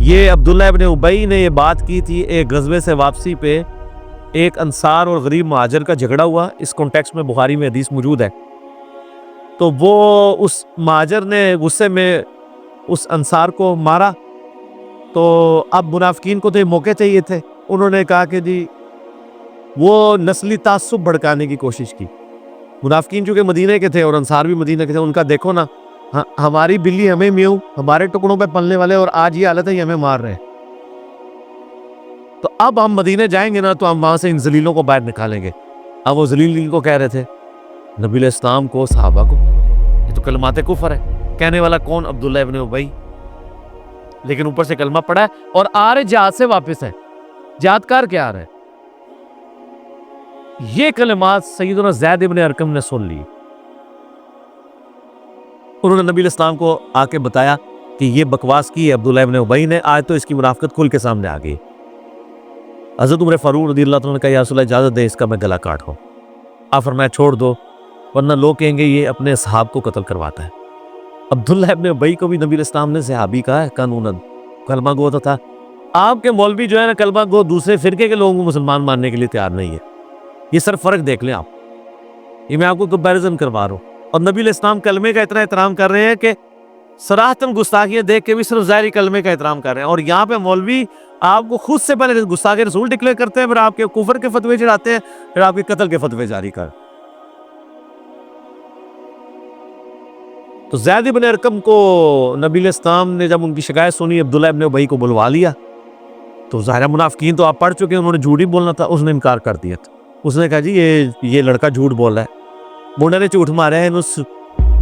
یہ عبداللہ ابن ابی نے یہ بات کی تھی ایک غزوے سے واپسی پہ، ایک انصار اور غریب مہاجر کا جھگڑا ہوا، اس کانٹیکسٹ میں بخاری میں حدیث موجود ہے۔ تو وہ اس مہاجر نے غصے میں اس انصار کو مارا، تو اب منافقین کو تو یہ موقع چاہیے تھے، انہوں نے کہا کہ جی وہ نسلی تعصب بھڑکانے کی کوشش کی۔ منافقین چونکہ مدینہ کے تھے اور انصار بھی مدینہ کے تھے، ان کا دیکھو نا، ہماری بلی ہمیں میوں، ہمارے ٹکڑوں پہ پلنے والے، اور آج یہ حالت ہے، یہ ہمیں مار رہے ہیں، تو اب ہم مدینہ جائیں گے نا تو ہم وہاں سے ان ذلیلوں کو باہر نکالیں گے۔ اب وہ ذلیل کو کہہ رہے تھے نبی علیہ السلام کو، صحابہ کو، یہ تو کلمات کفر ہے۔ کہنے والا کون؟ عبداللہ ابن ابی، لیکن اوپر سے کلمہ پڑھا ہے اور آ رہے جہاد سے واپس ہے، جہاد کار کے آ رہے ہیں۔ یہ کلمات سیدنا زید ابن ارقم نے سن لی، انہوں نے نبی علیہ السلام کو آ کے بتایا کہ یہ بکواس کی ہے عبداللہ ابن ابی نے، آج تو اس کی منافقت کھل کے سامنے آ گئی۔ حضرت عمر فاروق رضی اللہ عنہ نے کہا یا رسول اللہ اجازت دے، اس کا میں گلا کاٹ ہوں۔ آپ فرمایا چھوڑ دو، ورنہ لوگ کہیں گے یہ اپنے اصحاب کو قتل کرواتا ہے۔ عبداللہ ابن ابی کو بھی نبی علیہ السلام نے صحابی کہا ہے، قانوناً کلمہ گو تو تھا۔ آپ کے مولوی جو ہے نا کلمہ گو، دوسرے فرقے کے لوگوں کو مسلمان ماننے کے لیے تیار نہیں ہے۔ یہ صرف فرق دیکھ لیں آپ، یہ میں آپ کو کمپیریزن کروا رہا ہوں۔ اور نبی علیہ السلام کلمے کا اتنا احترام کر رہے ہیں کہ صراحتاً گستاخیاں دیکھ کے بھی صرف ظاہری کلمے کا احترام کر رہے ہیں، اور یہاں پہ مولوی آپ کو خود سے پہلے گستاخ رسول ڈکلیئر کرتے ہیں، پھر آپ کے کفر کے فتوے چڑھاتے ہیں، پھر آپ کے قتل کے فتوے جاری کر۔ تو زید ابن ارقم کو نبی علیہ السلام نے جب ان کی شکایت سنی، عبداللہ ابن ابی کو بلوا لیا، تو ظاہر منافقین تو آپ پڑھ چکے ہیں، انہوں نے جھوٹ ہی بولنا تھا، اس نے انکار کر دیا تھا۔ اس نے کہا جی یہ لڑکا جھوٹ بول رہا ہے، منڈے نے جھوٹ مارا ہے،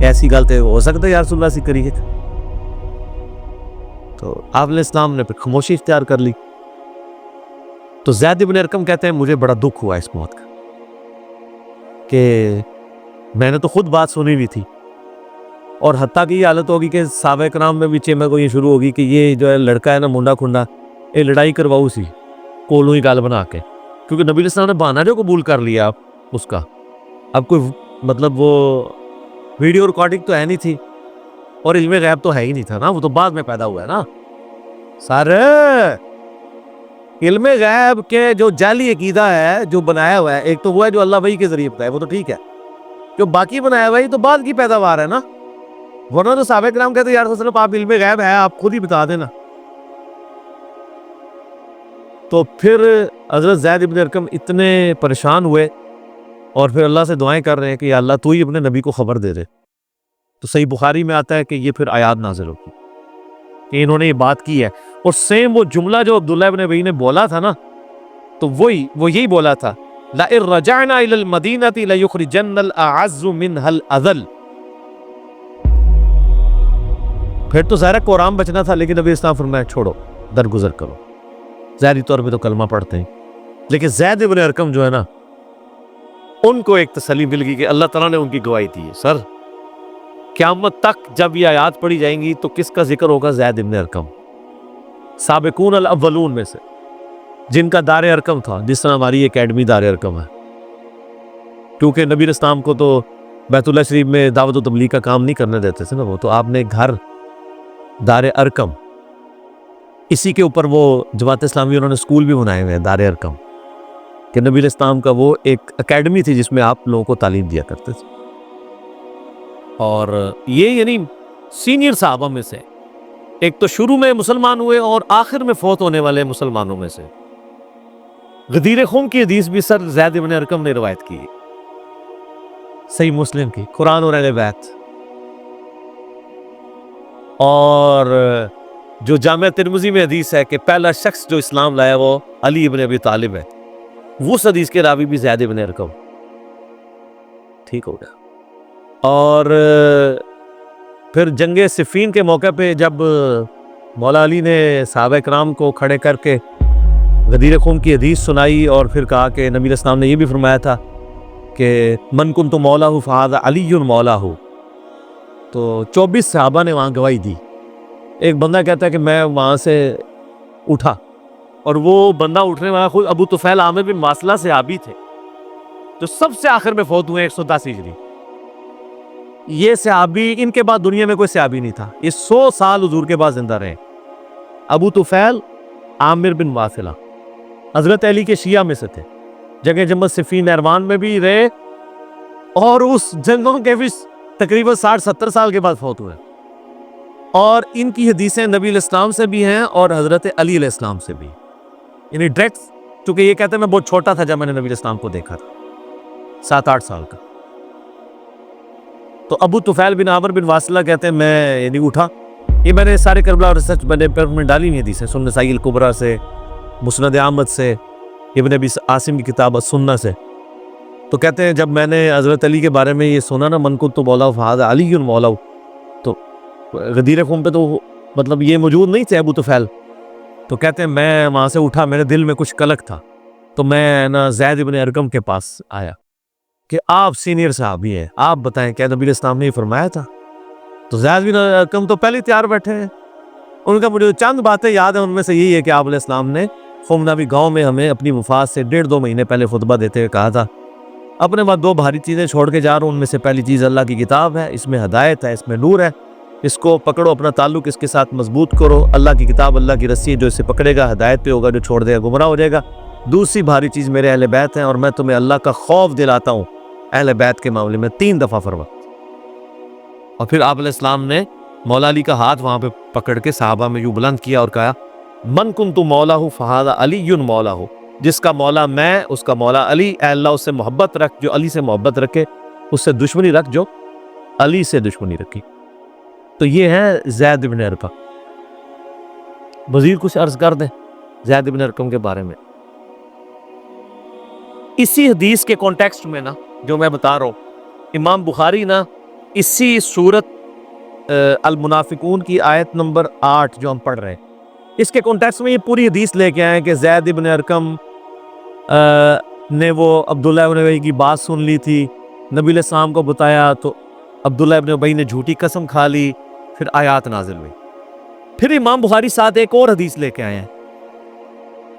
ایسی گل تو ہو سکتا ہے یا رسول اللہ سے کریے۔ تو آپ علیہ السلام نے پھر خاموشی اختیار کر لی۔ تو زید ابن ارقم کہتے ہیں مجھے بڑا دکھ ہوا اس موت کا، کہ میں نے تو خود بات سنی ہوئی تھی، اور حتیٰ کہ یہ حالت ہوگی کہ صحابہ کرام میں بھی چیمے کو یہ شروع ہوگی کہ یہ جو ہے لڑکا ہے نا منڈا کھنڈا، یہ لڑائی کرواؤ سی کولوں ہی گال بنا کے، کیونکہ نبی علیہ السلام نے بہانہ جو قبول کر لیا اس کا، اب کوئی مطلب وہ ویڈیو ریکارڈنگ تو ہے نہیں تھی، اور علم غیب تو ہے ہی نہیں تھا نا، وہ تو بعد میں پیدا ہوا ہے نا۔ سارے علم غیب کے جو جعلی عقیدہ ہے جو بنایا ہوا ہے، ایک تو وہ ہے جو اللہ وحی کے ذریعے بتایا، وہ تو ٹھیک ہے، جو باقی بنایا ہوا ہے تو بعد کی پیداوار ہے نا، ورنہ تو صحابہ کرام کہتے ہیں یا رسول اللہ آپ علم غیب ہے آپ خود ہی بتا دینا۔ تو پھر حضرت زید ابن ارقم اتنے پریشان ہوئے، اور پھر اللہ سے دعائیں کر رہے ہیں کہ یا اللہ تو ہی اپنے نبی کو خبر دے دے۔ تو صحیح بخاری میں آتا ہے کہ یہ پھر آیات نازل ہوگی کہ انہوں نے یہ بات کی ہے، اور سیم وہ جملہ جو عبداللہ ابن ابی نے بولا تھا نا، تو وہ یہی بولا تھا لَإِن رَجَعْنَا إِلَى الْمَدِينَةِ لَيُخْرِجَنَّ الْأَعَزُّ مِنْهَا الْأَذَلَّ۔ پھر تو ظاہر قرآن بچنا تھا، لیکن نبی اسلام فرمایا چھوڑو، درگزر کرو۔ ظاہری طور پہ تو کلمہ پڑھتے ہیں، لیکن زید ابن ارقم جو ہے نا، ان کو ایک تسلی مل گئی کہ اللہ تعالیٰ نے ان کی گواہی دی ہے۔ سر قیامت تک جب یہ آیات پڑھی جائیں گی تو کس کا ذکر ہوگا؟ زید ابن ارقم، سابقون الاولون میں سے، جن کا دار ارقم تھا، جس طرح ہماری اکیڈمی دار ارقم ہے، کیونکہ نبی اسلام کو تو بیت اللہ شریف میں دعوت و تبلیغ کا کام نہیں کرنے دیتے تھے نا، وہ تو آپ نے گھر دار ارقم، اسی کے اوپر وہ جماعت اسلامی انہوں نے اسکول بھی بنائے ہوئے ہیں دار ارقم، کہ نبی علیہ السلام کا وہ ایک اکیڈمی تھی جس میں آپ لوگوں کو تعلیم دیا کرتے تھے۔ اور یہ یعنی سینئر صحابہ میں سے ایک تو شروع میں مسلمان ہوئے اور آخر میں فوت ہونے والے مسلمانوں میں سے۔ غدیر خم کی حدیث بھی سر زید ابن ارقم نے روایت کی، صحیح مسلم کی، قرآن اور اہل بیت۔ اور جو جامعہ ترمذی میں حدیث ہے کہ پہلا شخص جو اسلام لایا وہ علی ابن ابی طالب ہے، وہ حدیث کے راوی بھی زید ابن ارقم۔ ٹھیک ہو گیا۔ اور پھر جنگ صفین کے موقع پہ جب مولا علی نے صحابہ کرام کو کھڑے کر کے غدیر خم کی حدیث سنائی، اور پھر کہا کہ نبی علیہ السلام نے یہ بھی فرمایا تھا کہ من کنت مولا فہذا علی مولا، تو 24 صحابہ نے وہاں گواہی دی۔ ایک بندہ کہتا ہے کہ میں وہاں سے اٹھا، اور وہ بندہ اٹھنے والا خود ابو طفیل عامر بن واصلہ صحابی تھے، جو سب سے آخر میں فوت ہوئے 110 ہجری۔ یہ صحابی، ان کے بعد دنیا میں کوئی صحابی نہیں تھا، یہ 100 سال حضور کے بعد زندہ رہے، ابو طفیل عامر بن واثلہ حضرت علی کے شیعہ میں سے تھے، جنگ جمل صفین نہروان میں بھی رہے اور اس جنگوں کے بھی تقریباً 60-70 سال کے بعد فوت ہوئے، اور ان کی حدیثیں نبی علیہ السلام سے بھی ہیں اور حضرت علی علیہ السلام سے بھی، یعنی ڈائریکٹ، چونکہ یہ کہتے ہیں میں بہت چھوٹا تھا جب میں نے نبی علیہ السلام کو دیکھا تھا، 7-8 سال کا۔ تو ابو طفیل بن عامر بن واثلہ کہتے ہیں میں یعنی اٹھا، یہ میں نے سارے کربلا اور ریسرچ میں ڈالی ہوئی حدیثیں، سنن نسائی الکبریٰ سے، مسند احمد سے، ابن ابی عاصم کی کتاب السنہ سے۔ تو کہتے ہیں جب میں نے حضرت علی کے بارے میں یہ سنا نا، من کنت مولا فہذا علی مولا، تو غدیر خم پہ تو مطلب یہ موجود نہیں تھے ابو طفیل، تو کہتے ہیں میں وہاں سے اٹھا، میرے دل میں کچھ کلک تھا، تو میں نا زید بن ارقم کے پاس آیا کہ آپ سینئر صحابی ہیں، آپ بتائیں کیا نبی علیہ السلام نے یہ فرمایا تھا؟ تو زید بن ارقم تو پہلے تیار بیٹھے ہیں، ان کا مجھے چند باتیں یاد ہیں، ان میں سے یہی ہے کہ آپ علیہ السلام نے خمنابی گاؤں میں ہمیں اپنی وفات سے 1.5-2 مہینے پہلے خطبہ دیتے ہوئے کہا تھا، اپنے بعد 2 بھاری چیزیں چھوڑ کے جا رہا ہوں، ان میں سے پہلی چیز اللہ کی کتاب ہے، اس میں ہدایت ہے، اس میں نور ہے، اس کو پکڑو، اپنا تعلق اس کے ساتھ مضبوط کرو، اللہ کی کتاب اللہ کی رسی ہے، جو اسے پکڑے گا ہدایت پہ ہوگا، جو چھوڑ دے گا گمراہ ہو جائے گا۔ دوسری بھاری چیز میرے اہل بیت ہیں، اور میں تمہیں اللہ کا خوف دلاتا ہوں اہل بیت کے معاملے میں، 3 دفعہ فرما۔ اور پھر آپ علیہ السلام نے مولا علی کا ہاتھ وہاں پہ پکڑ کے صحابہ میں یوں بلند کیا اور کہا من کنت مولا فہذا علی مولا، جس کا مولا میں اس کا مولا علی، اے اللہ اس سے محبت رکھ جو علی سے محبت رکھے، اس سے دشمنی رکھ جو علی سے دشمنی رکھی۔ تو یہ ہے زید بن ارقم۔ مزید کچھ عرض کر دیں زید بن ارقم کے بارے میں؟ اسی حدیث کے کانٹیکسٹ میں نا جو میں بتا رہا ہوں، امام بخاری نا اسی سورت المنافقون کی آیت نمبر 8 جو ہم پڑھ رہے ہیں، اس کے کانٹیکسٹ میں یہ پوری حدیث لے کے آئے کہ زید بن ارقم نے وہ عبداللہ ابن ابی کی بات سن لی تھی، نبی علیہ السلام کو بتایا تو عبداللہ ابن ابی نے جھوٹی قسم کھا لی، پھر آیات نازل ہوئی۔ پھر امام بخاری ساتھ ایک اور حدیث لے کے آئے ہیں،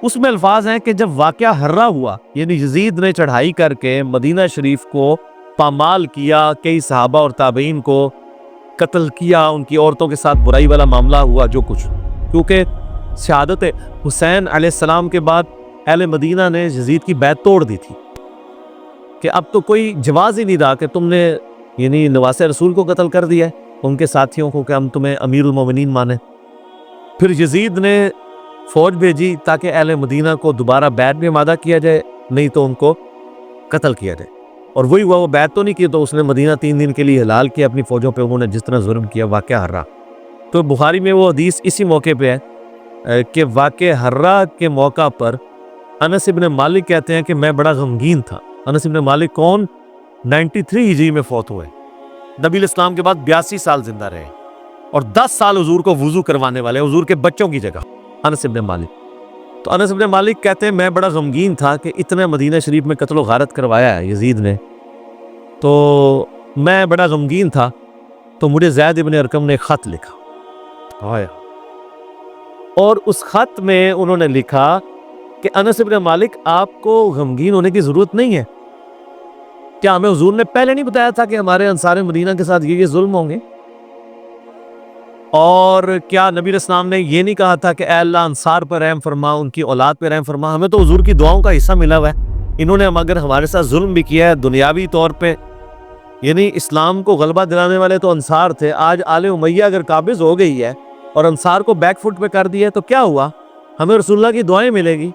اس میں الفاظ ہیں کہ جب واقعہ ہررا ہوا، یعنی یزید نے چڑھائی کر کے مدینہ شریف کو پامال کیا، کئی صحابہ اور تابعین کو قتل کیا، ان کی عورتوں کے ساتھ برائی والا معاملہ ہوا جو کچھ، کیونکہ شہادت حسین علیہ السلام کے بعد اہل مدینہ نے یزید کی بیعت توڑ دی تھی کہ اب تو کوئی جواز ہی نہیں رہا کہ تم نے یعنی نواس رسول کو قتل کر دیا ہے، ان کے ساتھیوں کو، کہ ہم تمہیں امیر المومنین مانیں۔ پھر یزید نے فوج بھیجی تاکہ اہل مدینہ کو دوبارہ بیعت میں آمادہ کیا جائے، نہیں تو ان کو قتل کیا جائے، اور وہی ہوا، وہ بیعت تو نہیں کی، تو اس نے مدینہ 3 دن کے لیے حلال کیا اپنی فوجوں پہ، انہوں نے جس طرح ظلم کیا، واقعہ ہررا۔ تو بخاری میں وہ حدیث اسی موقع پہ ہے کہ واقعہ ہررا کے موقع پر انس ابن مالک کہتے ہیں کہ میں بڑا غمگین تھا۔ انس ابن مالک کون؟ 93 ہجری میں فوت ہوئے، نبی علیہ السلام کے بعد 82 سال زندہ رہے، اور 10 سال حضور کو وضو کروانے والے، حضور کے بچوں کی جگہ، انس ابن مالک۔ تو انس ابن مالک کہتے ہیں میں بڑا غمگین تھا کہ اتنا مدینہ شریف میں قتل و غارت کروایا ہے یزید نے، تو میں بڑا غمگین تھا، تو مجھے زید ابن ارقم نے ایک خط لکھا، اور اس خط میں انہوں نے لکھا کہ انس ابن مالک آپ کو غمگین ہونے کی ضرورت نہیں ہے، کیا ہمیں حضور نے پہلے نہیں بتایا تھا کہ ہمارے انصار مدینہ کے ساتھ یہ ظلم ہوں گے؟ اور کیا نبی علیہ السلام نے یہ نہیں کہا تھا کہ اے اللہ انصار پر رحم فرما، ان کی اولاد پہ رحم فرما؟ ہمیں تو حضور کی دعاؤں کا حصہ ملا ہوا ہے، انہوں نے اگر ہمارے ساتھ ظلم بھی کیا ہے دنیاوی طور پہ، یعنی اسلام کو غلبہ دلانے والے تو انصار تھے، آج آل امیہ اگر قابض ہو گئی ہے اور انصار کو بیک فٹ پہ کر دیا ہے تو کیا ہوا؟ ہمیں رسول اللہ کی دعائیں ملے گی۔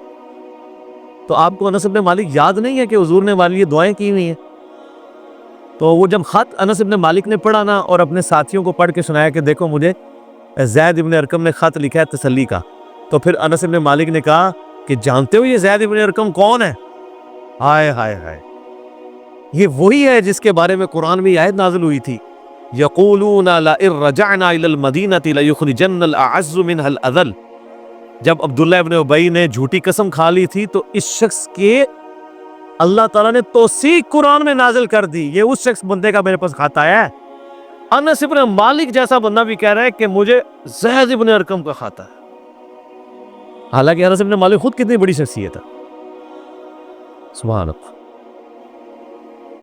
تو آپ کو انس ابن مالک یاد نہیں ہے کہ حضور نے ہمارے لیے دعائیں کی ہوئی ہیں؟ تو وہ جب خط انس ابن مالک نے پڑھا نا اور اپنے ساتھیوں کو پڑھ کے سنایا کہ دیکھو مجھے زید ابن ارقم نے خط لکھا ہے تسلی کا، تو پھر انس ابن مالک نے کہا کہ جانتے ہو یہ زید ابن ارقم کون ہے؟ ہائے ہائے ہائے، یہ وہی ہے جس کے بارے میں قرآن میں آیت نازل ہوئی تھی، یقولون لئن رجعنا الی المدینہ لیخرجن الاعز منها الاذل۔ جب عبداللہ ابن ابی نے جھوٹی قسم کھا لی تھی تو اس شخص کے اللہ تعالیٰ نے توثیق قرآن میں نازل کر دی، یہ اس شخص بندے کا میرے پاس خط آیا ہے۔ انس ابن مالک جیسا بندہ بھی کہہ رہا ہے کہ مجھے زید ابن ارقم کا خط ہے، حالانکہ انس ابن مالک خود کتنی بڑی شخصیت ہے، سبحان اللہ۔